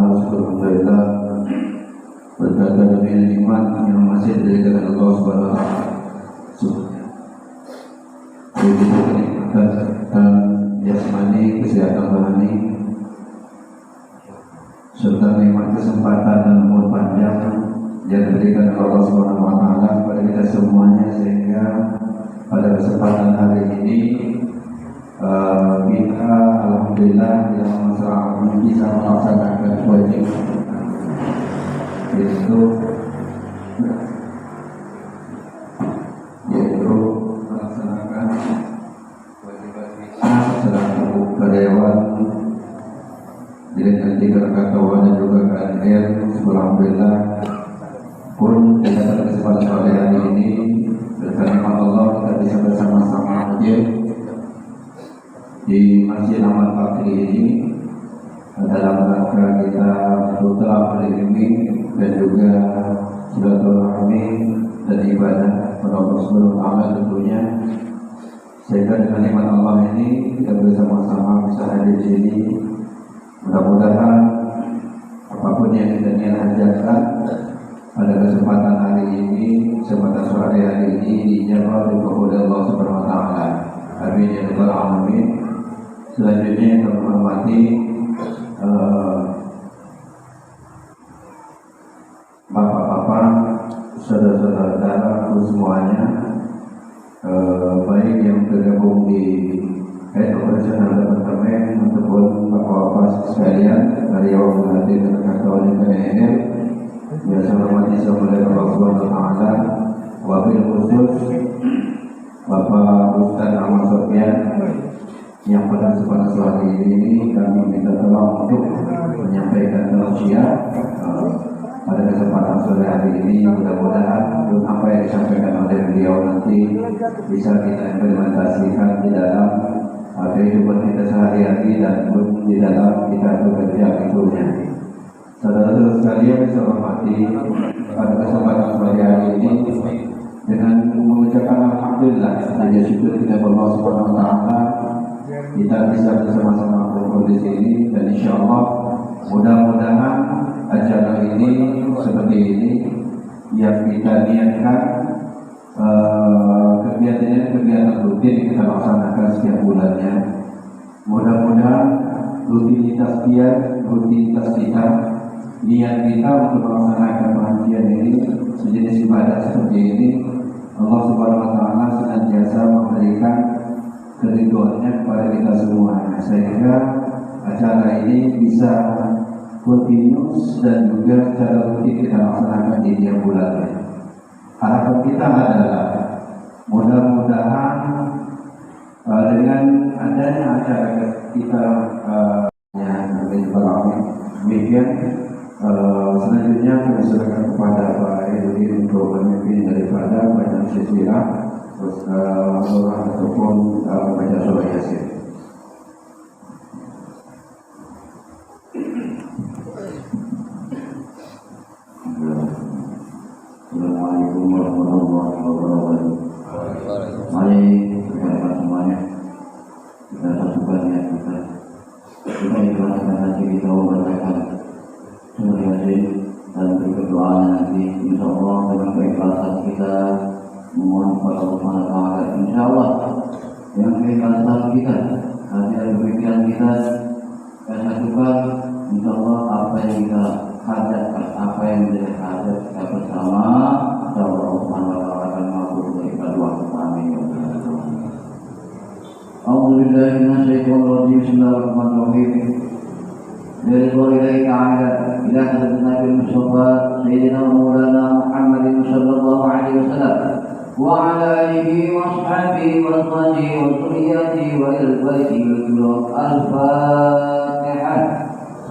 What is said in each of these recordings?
Alhamdulillah berkat dan nikmat yang masih diberikan Allah Subhanahu wa taala. Begitu kenikmatan jasmani, kesehatan rohani, serta nikmat kesempatan dan umur panjang yang diberikan Allah Subhanahu wa taala kepada kita semuanya, sehingga pada kesempatan hari ini kita alhamdulillah dalam masalah bisa melaksanakan wajib, yaitu melaksanakan kewajiban kita selaku karyawan Direktur Krakatau dan juga KNR. Alhamdulillah pun kita pada kesempatan sore hari ini berkat Allah kita bisa bersama-sama hadir di Masjid Ahmad Bakri ini dalam rangka kita putra berlindung dan juga silaturahmi dan ibadah kepada Allah Subhanahu wa taala tentunya, sehingga dengan nikmat Allah ini kita bersama-sama bisa hadir di sini. Mudah-mudahan apapun yang kita niat hajatkan pada kesempatan hari ini, kesempatan sore hari ini dijawab oleh Allah Subhanahu wa taala. Amin ya rabbal alamin. Selanjutnya yang kami hormati bapak-bapak, saudara-saudara semuanya, baik yang tergabung di Head Operational Departemen ataupun bapak-bapak sekalian karyawan Direktur Krakatau dan KNR, yang saya hormati oleh Allah Subhanahu wa taala. Wabil khusus Bapak Ustaz Ahmad Sofyan yang pada kesempatan sore ini kami minta tolong untuk menyampaikan tausiah pada kesempatan sore hari ini. Mudah-mudahan apa yang disampaikan oleh beliau nanti bisa kita implementasikan di dalam kehidupan kita sehari-hari dan pun di dalam kita bekerja itunya. Saudara-saudara sekalian saya hormati, pada kesempatan sore hari ini dengan mengucapkan alhamdulillah dan syukur kita Allah Subhanahu wa taala kita bisa bersama-sama berkumpul di sini, dan insyaallah mudah-mudahan acara ini seperti ini yang kita niatkan kegiatan rutin kita laksanakan setiap bulannya. Mudah-mudahan rutinitas kita, niat kita untuk melaksanakan pengajian ini, sejenis ibadah seperti ini, Allah Subhanahu wa taala senantiasa memberikan keridhoannya kepada kita semuanya, sehingga acara ini bisa continuous dan juga secara rutin kita laksanakan di tiap bulannya. Harapan kita adalah mudah-mudahan dengan adanya acara kita demikian, selanjutnya kami serahkan kepada Pak Edwin untuk memimpin daripada baca sirah ataupun baca surah Yasin. Assalamualaikum warahmatullahi wabarakatuh. Mari kita semuanya kita satukan niat kita ikhlaskan hati kita membacakan surah Yasin dan berdoa nanti insyaallah dengan keikhlasan kita memohon kepada Allah Subhanahu wa taala. Insyaallah dengan keikhlasan kita, hati dan pikiran kita satukan, insyaallah apa yang kita hajatkan, apa yang menjadi hajat kita bersama, insyaallah Allah Subhanahu wa taala akan mampu memberikan doa kita. Amin ya rabbal alamin. A'udzubillahi minasyaitonir rajim. Bismillahirrahmanirrahim. Dari Allah Ta'ala ila hadratin Nabi Mustafa Sayyidina Maulana Muhammadin sallallahu alaihi wasallam wa ala alihi wa ashabihi wa azwajihi wa dhurriyyatihi wa ilbaihi al-Fatihah.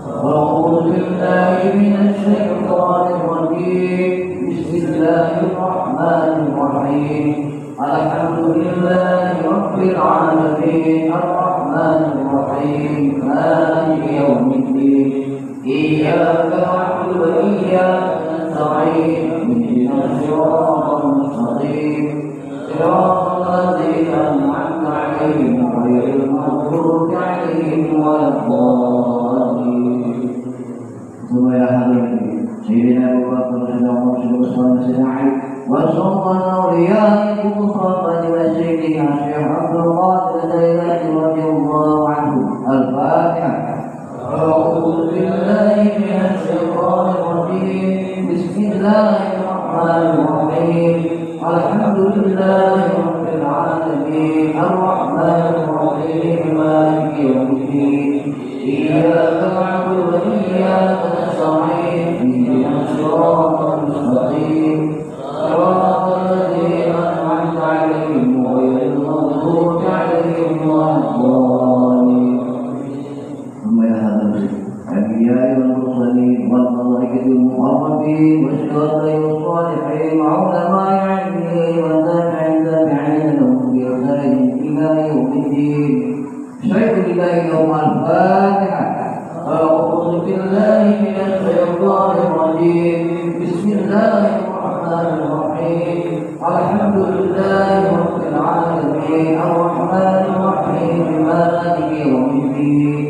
A'udzu billahi minasy syaithanir rajim. Bismillahirrahmanirrahim. Alhamdulillahi rabbil alamin arrahmanir rahim maliki yaumiddin iyyaka na'budu wa iyyaka nasta'in ihdinas siratal mustaqim siratal ladzina an'amta 'alaihim ghairil maghdubi 'alaihim waladdallin. ثم إلى حضرة سيدنا أبو بكر سيدنا عمر سيدنا عثمان سيدنا علي وسلطان الأولياء المصطفى وسيدنا الشيخ عبد القادر الجيلاني رضي الله عنه. الفاتحة. أعوذ بالله من الشيطان الرجيم. بسم الله الرحمن الرحيم. الحمد لله رب العالمين الرحمن الرحيم مالك يوم الدين إياك نعبد وإياك نستعين اهدنا الصراط المستقيم صراط الذين أنعمت عليهم غير المغضوب عليهم ولا الضالين. ثم إلى هذا الأنبياء والمرسلين والملائكة المقربين والشهداء والصالحين وعلماء العلم والتابعين لهم بإحسان إلى يوم الدين. شهد لله يوم الفاتحة. أعوذ بالله من الشيطان الرجيم. بسم الله الرحمن الرحيم. الحمد لله رب العالمين الرحمن الرحيم مالك يوم الدين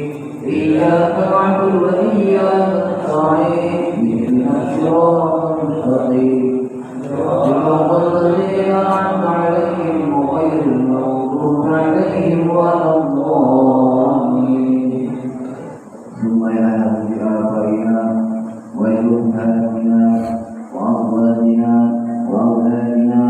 إياك نعبد وإياك نستعين اهدنا الصراط المستقيم صراط الذين أنعمت عليهم غير المغضوب عليهم ولا الضالين. ثم إلى آبائنا وأمهاتنا وأزواجنا وأولادنا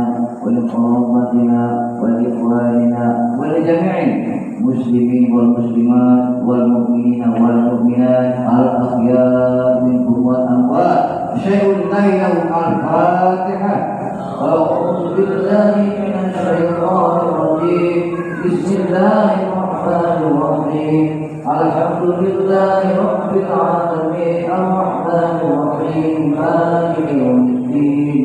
ولقرابتنا ولإخواننا ولجميع المسلمين والمسلمات والمؤمنين والمؤمنات الأحياء منهم والأموات. شيء لله الفاتحة. أعوذ بالله من الشيطان الرجيم. بسم الله الرحمن الرحيم. الحمد لله رب العالمين الرحمن الرحيم مالك يوم الدين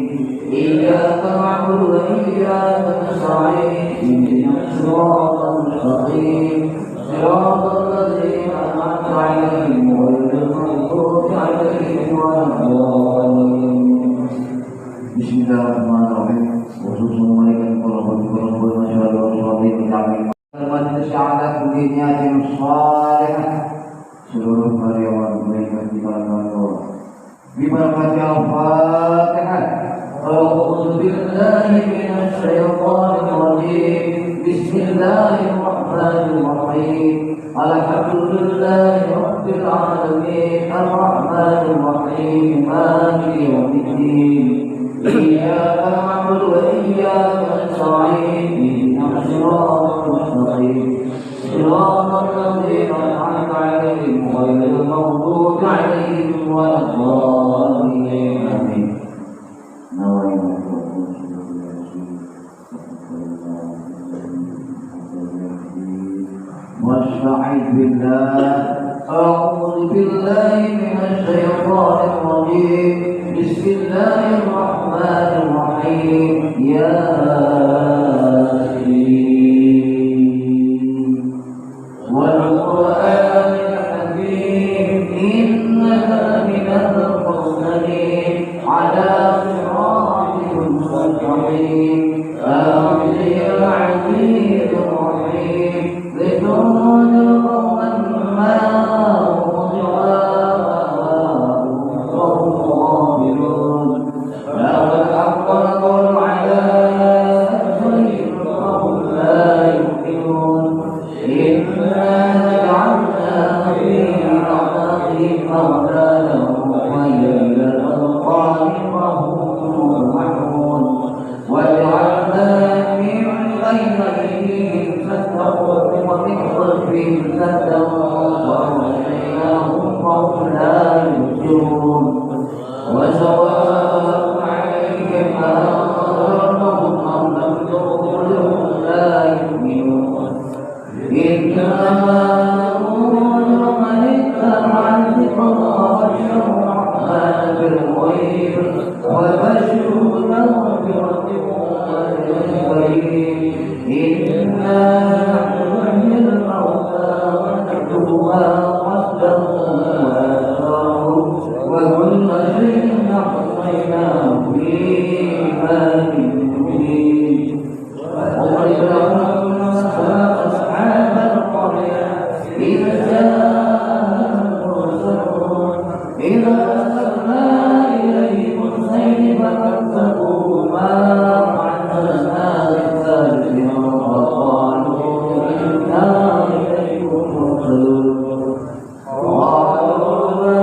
إياك نعبد وإياك نستعين اهدنا الصراط المستقيم صراط الذين أنعمت عليهم غير المغضوب عليهم ولا الضالين. بسم الله الرحمن الرحيم. وصلى المجلس على كل نيات صالحة seluruh karyawan mereka diberkati ببركة الفاتحة. أعوذ بالله من الشيطان الرجيم. بسم الله الرحمن الرحيم. الحمد لله رب العالمين الرحمن الرحيم مالك يوم الدين إياك نعبد وإياك نستعين اهدنا الصراط المستقيم صراط الذين أنعمت عليهم غير المغضوب عليهم ولا الضالين. آمين. واستعذ بالله. أعوذ بالله من الشيطان الرجيم. بسم الله الرحمن الرحيم. ياسين والقرآن الحكيم إنك لمن المرسلين على صراط مستقيم. آمين العزيز الرحيم. لتنذر قوما ما أنذر آباؤهم وهم غافلون. لقد حق القول على أكثرهم فهم لا يؤمنون. إنا جعلنا في أعناقهم أغلالا وإلى الأذقان فهم محمون. وجعلنا من بين أيديهم سدا ومن خلفهم سدا وأغشيناهم فهم لا يبصرون. وسواء عليهم أأنذرتهم أم لم تنذرهم لا يؤمنون. إنما ننذر من اتبع الذكر وخشى الرحمن بالغيب وبشره بمغفرة وأجر كريم. إنا نحن نحيي الموتى ونكتب ما قدموا وآثارهم وكل شيء أحصيناه في إمام مبين. وضرب لهم أصحاب القرية إذ جاءهم المرسلون إذا أرسلنا إليهم اثنين فكذبوهما فعززنا بالثالث فقالوا إنا إليكم مرسلون قالوا ما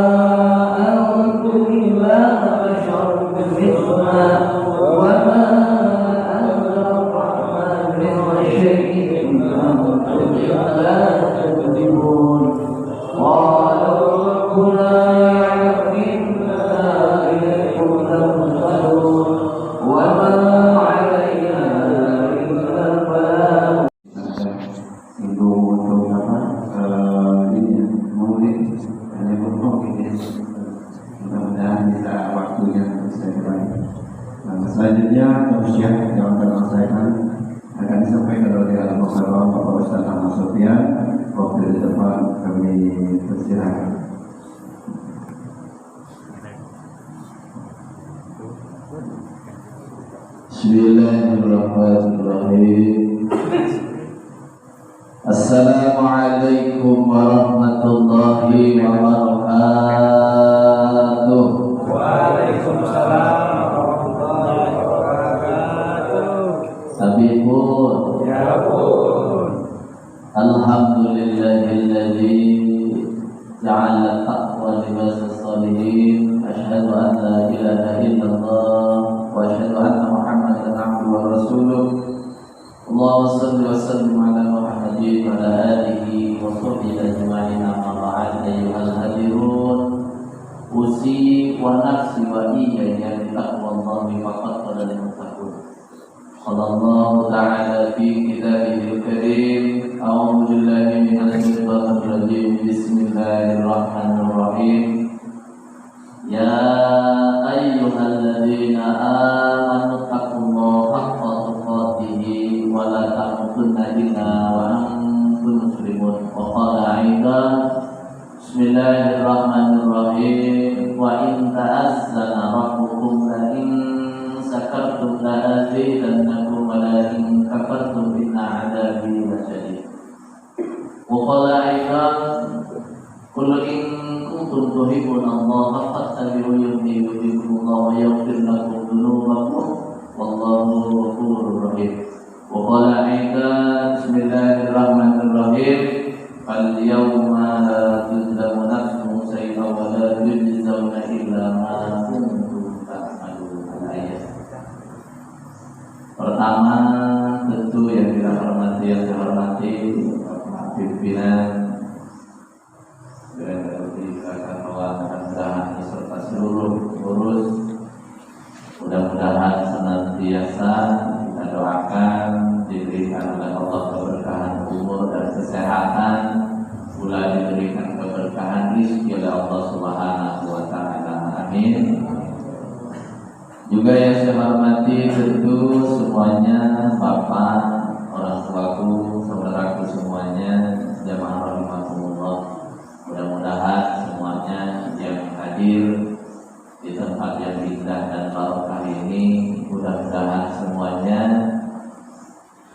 أنتم إلا بشر مثلنا وما أنزل الرحمن من شيء إن أنتم إلا تكذبون قالوا ربنا يعلم إنا إليكم لمرسلون وما علينا إلا البلاغ. Untuk apa ini murid hanya untuk ini mudah-mudahan bisa waktunya bisa kembali. Nah, selanjutnya tausiah yang akan akan disampaikan oleh Al-Mukarram Bapak Ustaz Ahmad Sofyan. Waktu di depan kami persilahkan. Bismillahirrahmanirrahim. Assalamualaikum warahmatullahi wabarakatuh. Waalaikumsalam warahmatullahi wabarakatuh. Habibur Ya pun. Alhamdulillahilladzi ja'ala taqwa libasas salihin. Asyhadu an la ilaha illallah wa asyhadu anna Muhammadan abduhu wa rasuluh. Allahumma shalli wa sallim ala Muhammadin wa ala alihi wa sahbihi ajma'in. Amma ba'd, ayyuhal hadirun, usi wa nafsi wa iyaya bi taqwallahi faqad qala lil muttaqin. Sallallahu ta'ala fi kitabihil karim. A'udzu billahi minasy syaithanir rajim. Bismillahirrahmanirrahim. Ya ayyuhalladzina amanu taqullaha haqqa tuqatih wa la tamutunna illa wa antum muslimun. Wa qala 'aidan Bismillahirrahmanirrahim. Wa in ta'azzana rabbukum la in sakartum la azidannakum wa la in kafartum inna 'adzabi lasyadid. Wa qala 'aidan Qul in kuntum tuhibbuna Allah fattabi'uni yuhibbukumullah wa yaghfir lakum dhunubakum wallahu ghafurur rahim. Wa qala 'aidan Bismillahirrahmanirrahim. Fal yawma la tuzlamu nafsun shay'an wa la tujzauna illa ma kuntum ta'malun. Ayat pertama, tentu yang kita hormati, yang saya hormati Bapak pimpinan Direktur Mudah-mudahan beserta seluruh pengurus, mudah-mudahan senantiasa kita doakan diberikan oleh Allah keberkahan umur dan kesehatan, pula diberikan keberkahan rezeki oleh Allah Subhanahu wa taala. Amin. Juga yang saya hormati tentu semuanya, Bapak, orang tuaku, saudaraku semuanya, jamaah rahimakumullah. Mudah-mudahan semuanya yang hadir di tempat yang indah dan barokah ini, mudah-mudahan semuanya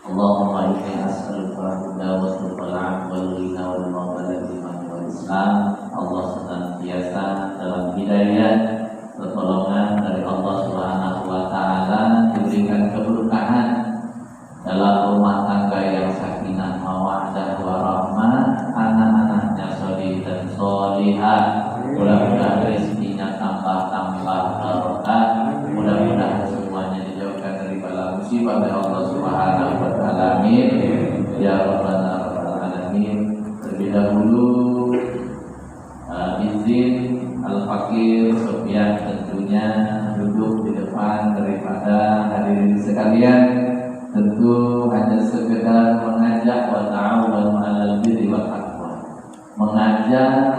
Allahumma inni as'aluka al-huda wa al-afwa wal ghina wal maghfirata wal Islam. Allah senantiasa dalam hidayah, pertolongan dari Allah Subhanahu wa taala, diberikan keberkahan dalam rumah tangga yang sakinah mawaddah warahmah, anak-anaknya sholih dan sholihah. Mudah-mudahan rezekinya tambah-tambah barokah. Mudah-mudahan semuanya dijauhkan dari bala musibah oleh Allah Subhanahu wa taala. Amin. Ya rabbana rabbal alamin. Terlebih dahulu izin Al-Fakir Sofyan tentunya duduk di depan daripada hadirin sekalian. Tentu hanya sekedar mengajak wa ta'awanu 'alal birri wat taqwa, mengajak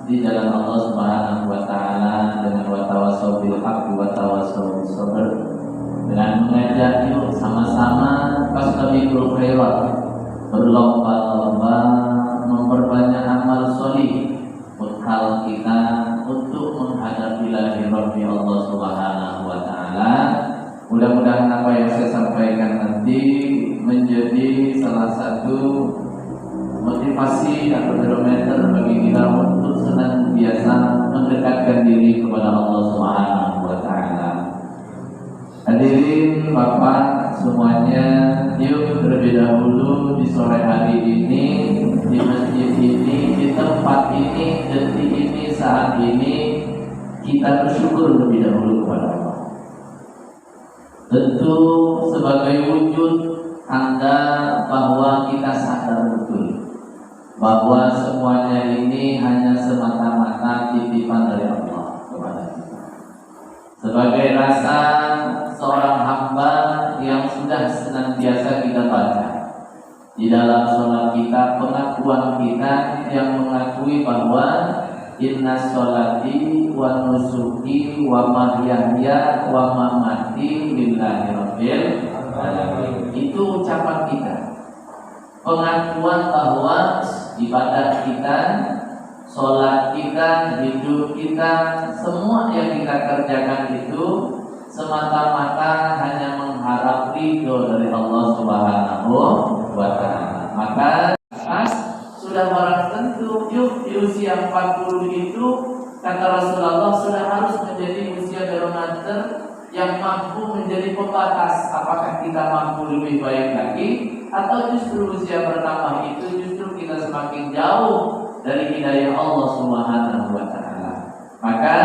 di jalan Allah Subhanahu wa taala dengan wa tawassaw bil haqqi wa tawassaw bis sabr, dengan mengajak yuk sama-sama fastabiqul khairat, berlomba-lomba memperbanyak amal sholih, bekal kita untuk menghadapi lahir Rabbi Allah Subhanahu wa taala. Mudah-mudahan apa yang saya sampaikan nanti menjadi salah satu motivasi atau barometer bagi kita untuk senantiasa mendekatkan diri kepada Allah Subhanahu wa taala. Hadirin Bapak semuanya, yuk terlebih dahulu di sore hari ini, di masjid ini, di tempat ini, detik ini, saat ini, kita bersyukur lebih dahulu kepada Allah. Tentu sebagai wujud tanda bahwa kita sadar betul bahwa semuanya ini hanya semata-mata titipan dari Allah kepada kita. Sebagai rasa seorang hamba yang sudah senantiasa kita baca di dalam sholat kita, pengakuan kita yang mengakui bahwa inna sholati wa nusuki wa mahyaya wa mamati lillahi rabbil alamin. Itu ucapan kita, pengakuan bahwa ibadah kita, sholat kita, hidup kita, semua yang kita kerjakan itu semata-mata hanya mengharap ridho dari Allah Subhanahu wa taala. Maka sudah barang tentu yuk di usia 40 itu kata Rasulullah sudah harus menjadi usia barometer yang mampu menjadi pembatas apakah kita mampu lebih baik lagi atau justru usia bertambah itu justru kita semakin jauh dari hidayah Allah Subhanahu wa taala. Maka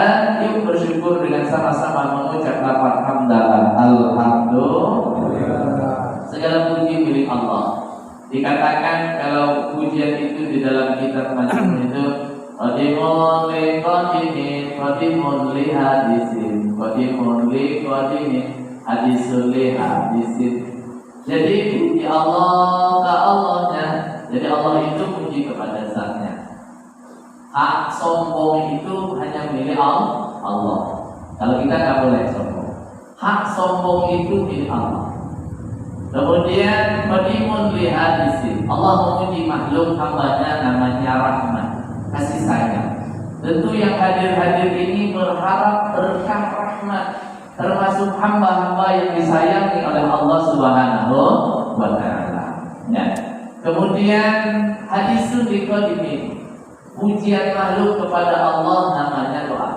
yuk bersyukur dengan sama-sama mengucap lafaz hamdalah, alhamdulillah. Segala puji milik Allah. Dikatakan kalau pujian itu di dalam kitab Majmu itu qadimun li qadimin, qadimun li hadisin, qadimun li qadimin, hadisul li hadisin. Jadi puji Allah ke Allahnya. Jadi Allah itu puji kepada zatnya. Hak sombong itu hanya milik Allah. Kalau kita nggak boleh sombong. Hak sombong itu milik Allah. Kemudian qadimun li hadisin. Allah memuji makhluk hambanya namanya rahmat, kasih sayang. Tentu yang hadir-hadir ini berharap berkah rahmat, termasuk hamba-hamba yang disayangi oleh Allah Subhanahu wa taala. Ya. Kemudian hadisun liqadimin. Pujian makhluk kepada Allah namanya doa.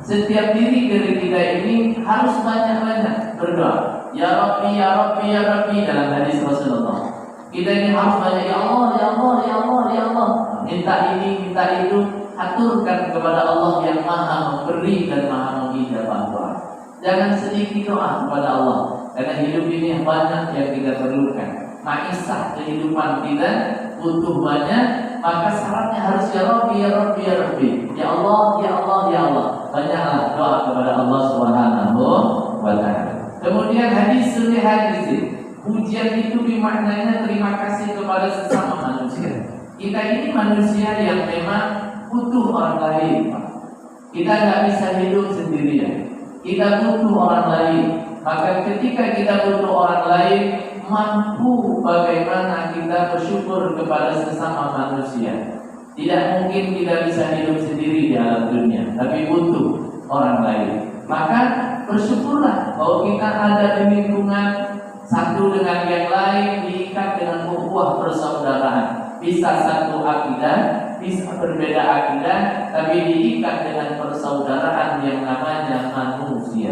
Setiap diri dari kita ini harus banyak-banyak berdoa. Ya Rabbi, ya Rabbi, ya Rabbi dalam hadis Rasulullah. Kita ini harus banyak ya Allah, ya Allah, ya Allah, ya Allah. Minta ini, minta itu, aturkan kepada Allah yang Maha memberi dan Maha mengijabah doa. Jangan sedikit doa kepada Allah, karena hidup ini banyak yang kita perlukan. Maisah kehidupan kita butuh banyak, maka syaratnya harus ya Rabbi, ya Rabbi, ya Rabbi. Ya Allah, ya Allah, ya Allah. Banyaklah doa kepada Allah Subhanahu wa taala. Kemudian hadis suri hadisin. Pujian itu dimaknanya terima kasih kepada sesama manusia. Kita ini manusia yang memang butuh orang lain. Kita nggak bisa hidup sendirian. Kita butuh orang lain. Maka ketika kita butuh orang lain, mampu bagaimana kita bersyukur kepada sesama manusia. Tidak mungkin kita bisa hidup sendiri di alam dunia, tapi butuh orang lain. Maka bersyukurlah bahwa kita ada di lingkungan satu dengan yang lain, diikat dengan ukhuwah persaudaraan. Bisa satu akidah, bisa berbeda akidah, tapi diikat dengan persaudaraan yang namanya manusia.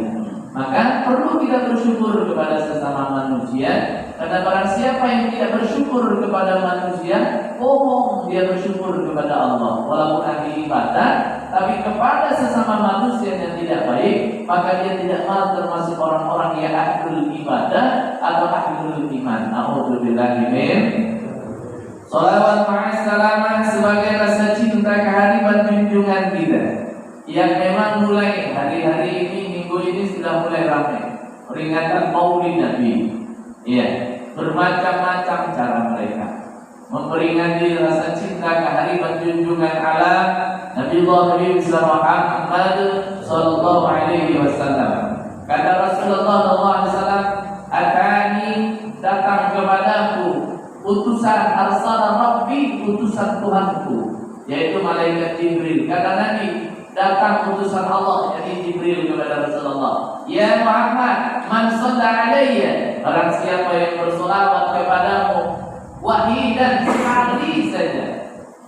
Maka perlu kita bersyukur kepada sesama manusia, karena barang siapa yang tidak bersyukur kepada manusia, bohong dia bersyukur kepada Allah. Walaupun ahli ibadah, tapi kepada sesama manusia yang tidak baik, maka dia tidak malah termasuk orang-orang yang ahlul ibadah atau ahlul iman. A'udzubillahi min. Salawat ma'assalamah sebagai rasa cinta kehadiran junjungan kita, yang memang mulai hari-hari ini, minggu ini sudah mulai ramai peringatan Maulid Nabi. Iya, bermacam-macam cara mereka memperingati rasa cinta kehadiran junjungan alam Nabiullah Muhammad sallallahu alaihi wasallam. Kata Rasulullah sallallahu alaihi wasallam, "Atani datang kepadaku utusan arsala Rabbi, utusan Tuhanku, yaitu malaikat Jibril." Kata Nabi, datang utusan Allah dari Jibril kepada Rasulullah. "Ya Muhammad, man shalla alayya." Barang siapa yang bersolawat kepadamu wahidan sekali saja.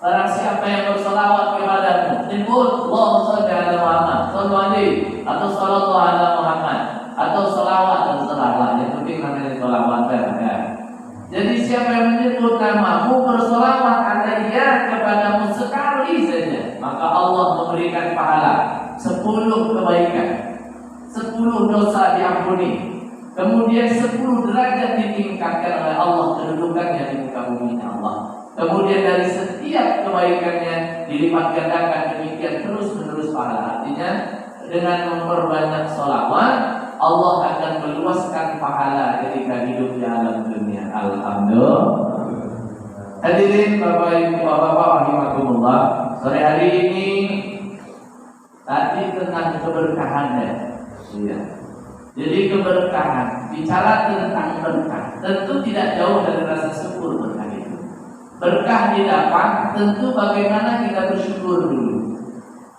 Barang siapa yang bersolawat kepadamu, sebut Allah sallallahu alaihi wasallam, memberikan pahala 10 kebaikan, 10 dosa diampuni, kemudian 10 derajat ditingkatkan oleh Allah kedudukannya di muka bumi Allah. Kemudian dari setiap kebaikannya dilipat gandakan demikian terus menerus pahala. Artinya dengan memperbanyak sholawat Allah akan meluaskan pahala ketika hidup di alam dunia. Alhamdulillah. Hadirin Bapak Ibu Bapak rahimakumullah, sore hari ini tadi tentang keberkahan ya. Iya. Jadi keberkahan, bicara tentang berkah, tentu tidak jauh dari rasa syukur berkah itu. Berkah didapat tentu bagaimana kita bersyukur dulu.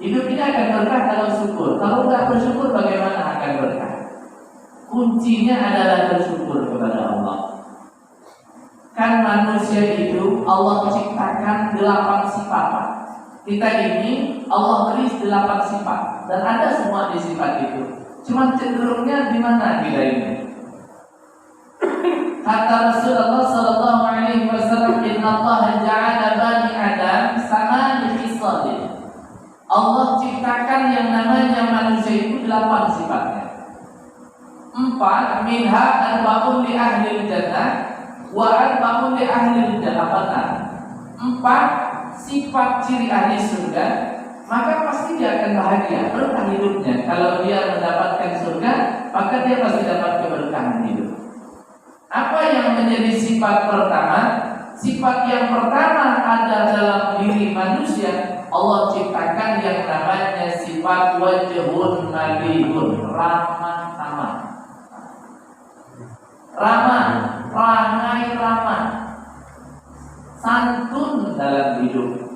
Hidup ini akan berkah kalau syukur. Kalau tidak bersyukur bagaimana akan berkah? Kuncinya adalah bersyukur kepada Allah. Kan manusia itu Allah ciptakan 8 sifat. Kita ini Allah beri 8 sifat dan ada semua di sifat itu. Cuma cenderungnya di mana kita ini? Kata Rasulullah sallallahu alaihi wasallam, "Inna Allah ja'ala bani Adam samani khisalin." Allah ciptakan yang namanya manusia itu 8 sifatnya. 4 minha arba'un li ahli jannah wa arba'un li ahli jahannam. 4 sifat ciri ahli surga, maka pasti dia akan bahagia, berkah hidupnya. Kalau dia mendapatkan surga, maka dia pasti dapat keberkahan hidup. Apa yang menjadi sifat pertama? Sifat yang pertama ada dalam diri manusia. Allah ciptakan yang namanya sifat wajhun nabihun, ramah tamah. Ramah, perangai ramah, santun dalam hidup.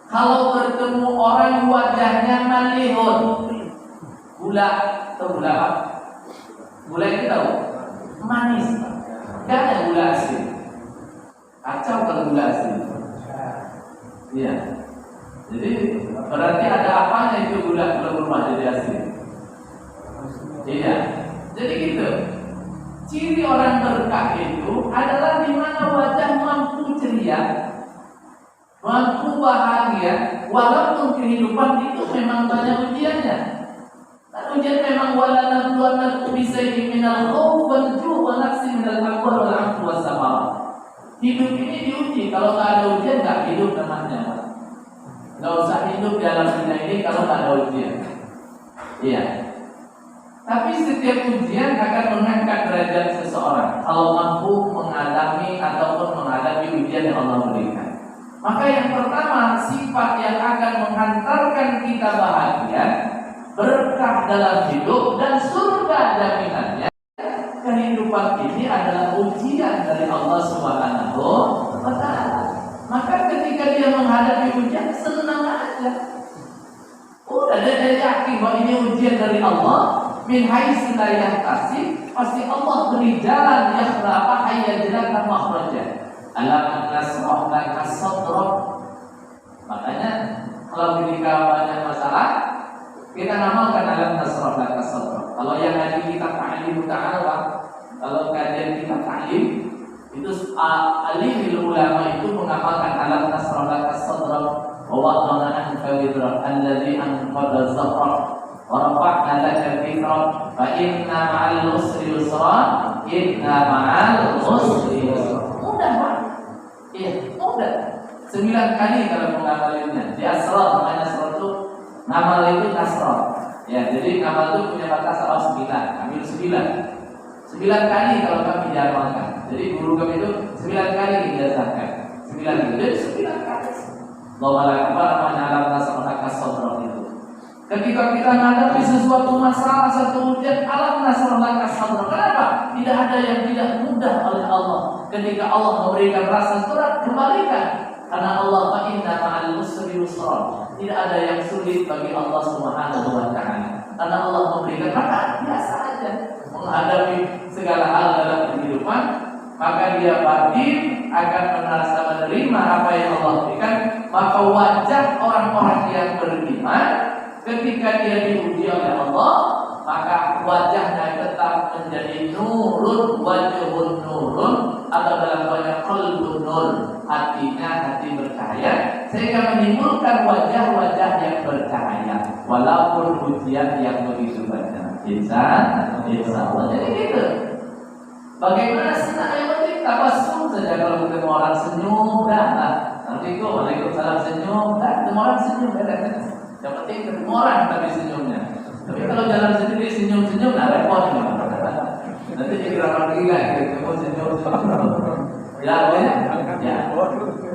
Kalau bertemu orang wajahnya malihun, gula atau gula apa? Gula itu tahu? Manis. Gak ada gula asin. Kacau kalau gula asin. Iya. Jadi berarti ada apanya itu gula kalau berubah jadi asin? Iya. Jadi gitu. Ciri orang berkah itu adalah di mana wajah mampu ceria, mampu bahagia, walaupun kehidupan itu memang banyak ujiannya. Dan ujian memang wala nabluwannakum bisayyin minal khawfi wal ju'i wa naqsin minal amwali wal anfusi was samarat. Hidup ini diuji. Kalau nggak ada ujian nggak hidup namanya. Nggak usah hidup di alam dunia ini kalau nggak ada ujian. Iya. Tapi setiap ujian akan mengangkat derajat seseorang kalau mampu mengalami ataupun menghadapi ujian yang Allah berikan. Maka yang pertama, sifat yang akan menghantarkan kita bahagia, berkah dalam hidup dan surga jaminannya. Kehidupan ini adalah ujian dari Allah Subhanahu wa Ta'ala. Maka ketika dia menghadapi ujian, senang aja. Udah dia yakin bahwa ini ujian dari Allah. Min haitsu la yahtasib, pasti Allah beri jalan yang berapa hayajran makhraja. Alam nasrah laka sadrak. Makanya kalau ketika banyak masalah, kita ngamalkan alam nasrah laka sadrak. Kalau yang ngaji kita ta'lim ta'ala, kalau kajian kita ta'lim, itu alimul ulama itu mengamalkan alam nasrah laka sadrak wa wada'na anka wizrak alladzi anqadha dhahrak wa rafa'na laka dhikrak fa inna ma'al usri yusra inna ma'al usri yusra. Mudah banget. Iya, mudah. 9 kali kalau mengamalinya. Di asrar, namanya asrar itu ngamal itu asrar. Ya, jadi ngamal itu punya batas 9. Ambil 9. 9 kali kalau kami diamalkan. Jadi guru kami itu 9 kali dibiasakan. 9 kali. Jadi 9 kali. Allahumma apa namanya alam nasrah kasodron itu. Ketika kita menghadapi sesuatu masalah, satu ujian, alam nasrah kasodron. Kenapa? Tidak ada yang tidak mudah oleh Allah. Ketika Allah memberikan rasa surat, kembalikan. Karena Allah fa'inna ma'al usri yusra. Tidak ada yang sulit bagi Allah Subhanahu wa Ta'ala. Karena Allah memberikan, maka biasa aja menghadapi segala hal dalam kehidupan, maka dia batin akan merasa menerima apa yang Allah berikan. Maka wajah orang-orang yang beriman ketika dia diuji oleh Allah, maka wajahnya tetap menjadi nurun, wajhun nurun, atau dalam banyak qalbun nur, hatinya hati bercahaya, sehingga menimbulkan wajah-wajah yang bercahaya. walaupun ujian yang begitu banyak. Insya Allah. Jadi gitu. Bagaimana senang, yang penting tabassum saja. Kalau ketemu orang senyum, dah lah. Waalaikumsalam senyum, dah ketemu orang senyum, beres. Yang penting ketemu orang tapi senyumnya. Tapi kalau jalan sendiri senyum-senyum, nah repot. Nanti jadi orang gila, ketemu senyum. Ya.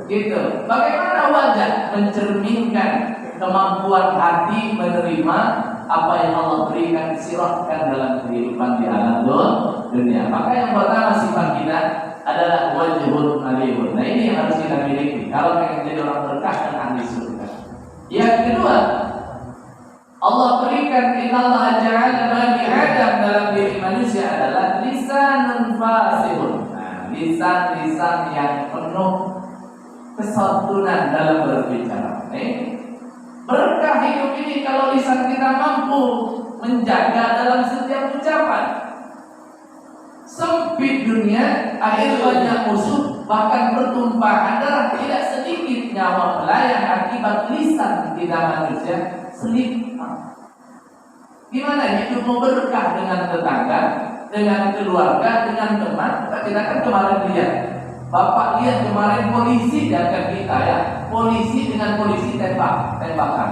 Gitu. Bagaimana wajah mencerminkan kemampuan hati menerima apa yang Allah berikan, sirahkan dalam kehidupan di alam dunia. Maka yang pertama sifat kita adalah wajhul alihun. Nah ini yang harus kita miliki kalau ingin jadi orang berkah dan ahli surga. Yang kedua, Allah berikan innallaha ja'ala bani Adam dalam diri manusia adalah lisanun fasihun. Nah, lisan yang penuh kesantunan dalam berbicara. Berkah hidup ini kalau lisan kita mampu menjaga dalam setiap ucapan. Sempit dunia, akhir banyak musuh, bahkan pertumpahan darah, tidak sedikit nyawa melayang akibat lisan kita manusia selip. Gimana hidupmu berkah dengan tetangga, dengan keluarga, dengan teman? Kita kan kemarin lihat, Bapak lihat kemarin polisi jaga kita ya, polisi dengan polisi tembakan.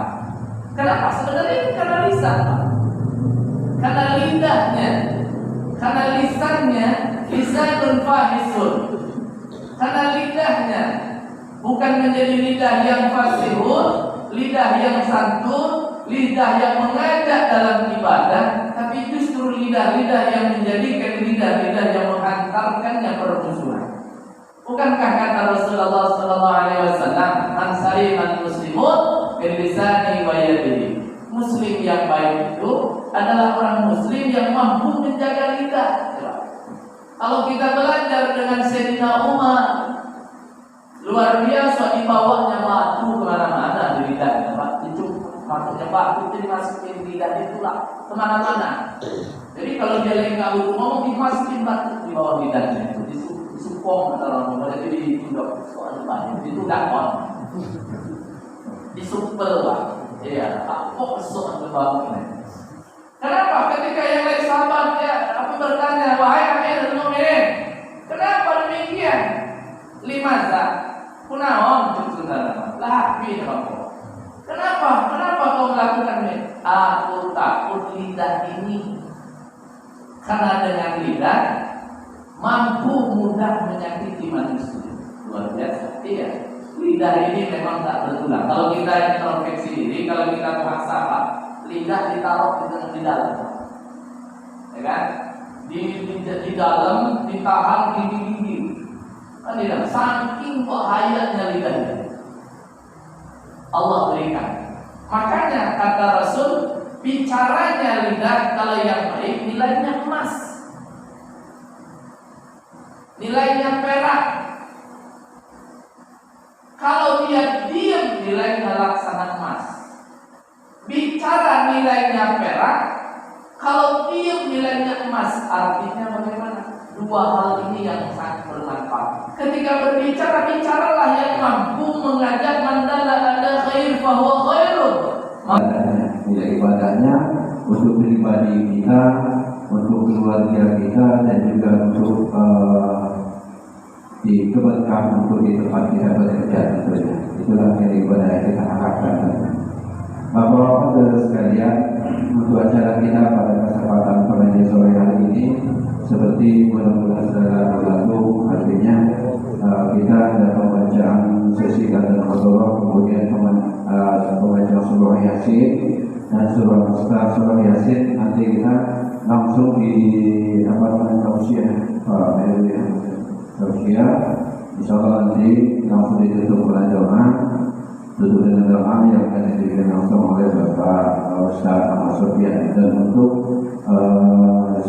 Kenapa? Sebenarnya itu karena lisan, karena lidahnya, karena lisannya, lisanun fahisun. Karena lidahnya bukan menjadi lidah yang fasihun, lidah yang santun, lidah yang mengajak dalam ibadah, tapi justru lidah-lidah yang menjadikan lidah-lidah yang menghantarkannya permusuhan. Bukankah kata Rasulullah SAW, "Man saliman muslimun bil lisani wa yadihi." Muslim yang baik itu adalah orang muslim yang mampu menjaga lidah. Kalau kita belajar dengan Sayyidina Umar, luar biasa dibawanya batu kemana-mana di lidahnya, Pak. Maksudnya batu itu dimasukin lidah itulah kemana-mana. Jadi kalau dia lagi nggak ngomong, dimasukin batu di bawah lidahnya itu, disupong atau orang jadi ditunduk soal depan, itu dakon, disupel Pak. Iya, kok besok ke bawah ini. Kenapa? Ketika yang lain sahabat aku bertanya, wahai Amirul Mukminin, kenapa demikian? Limaza? Kunaon saudara? Lapi aku. Kenapa kau melakukan ini? Aku takut lidah ini, karena dengan lidah mampu mudah menyakiti manusia. Luar biasa. Iya. Lidah ini memang tak bertulang. Kalau kita introspeksi diri, kalau kita muhasabah, lidah ditaruh di dalam, ya kan? Di dalam ditahan di gigi. Kan tidak. Saking bahayanya lidah ini. Allah berikan. Makanya kata Rasul, bicaranya lidah kalau yang baik nilainya emas, nilainya perak. Kalau dia diam nilainya laksana emas. Bicara nilainya perak, kalau diam nilainya emas. Artinya bagaimana? Dua hal ini yang sangat bermanfaat. Ketika berbicara, bicaralah yang mampu mengajak mandala ada khair fahuwa khairun. Tidak ibadahnya untuk pribadi kita, untuk keluarga kita, dan juga untuk di keberkahan untuk di tempat kita bekerja tentunya. Itulah yang ibadah yang kita harapkan. Bapak-bapak sekalian, untuk acara kita pada kesempatan pengajian sore hari ini, seperti mudah-mudahan saudara berlaku, artinya kita ada pembacaan sesi kata Rasulullah, kemudian pembacaan surah Yasin, dan surah Yasin nanti kita langsung di tausiah tausiah. Insyaallah nanti langsung ditutup oleh doa, tutup dengan doa yang akan diberikan langsung oleh Bapak Ustaz Ahmad Sofyan. Dan untuk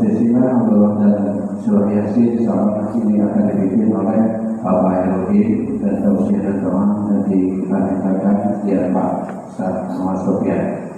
sesinya Allah dan surah Yasin insyaallah ini akan dipimpin oleh Bapak Erohi, dan tausiah dan doa nanti kita mintakan di Pak Ustaz Ahmad Sofyan.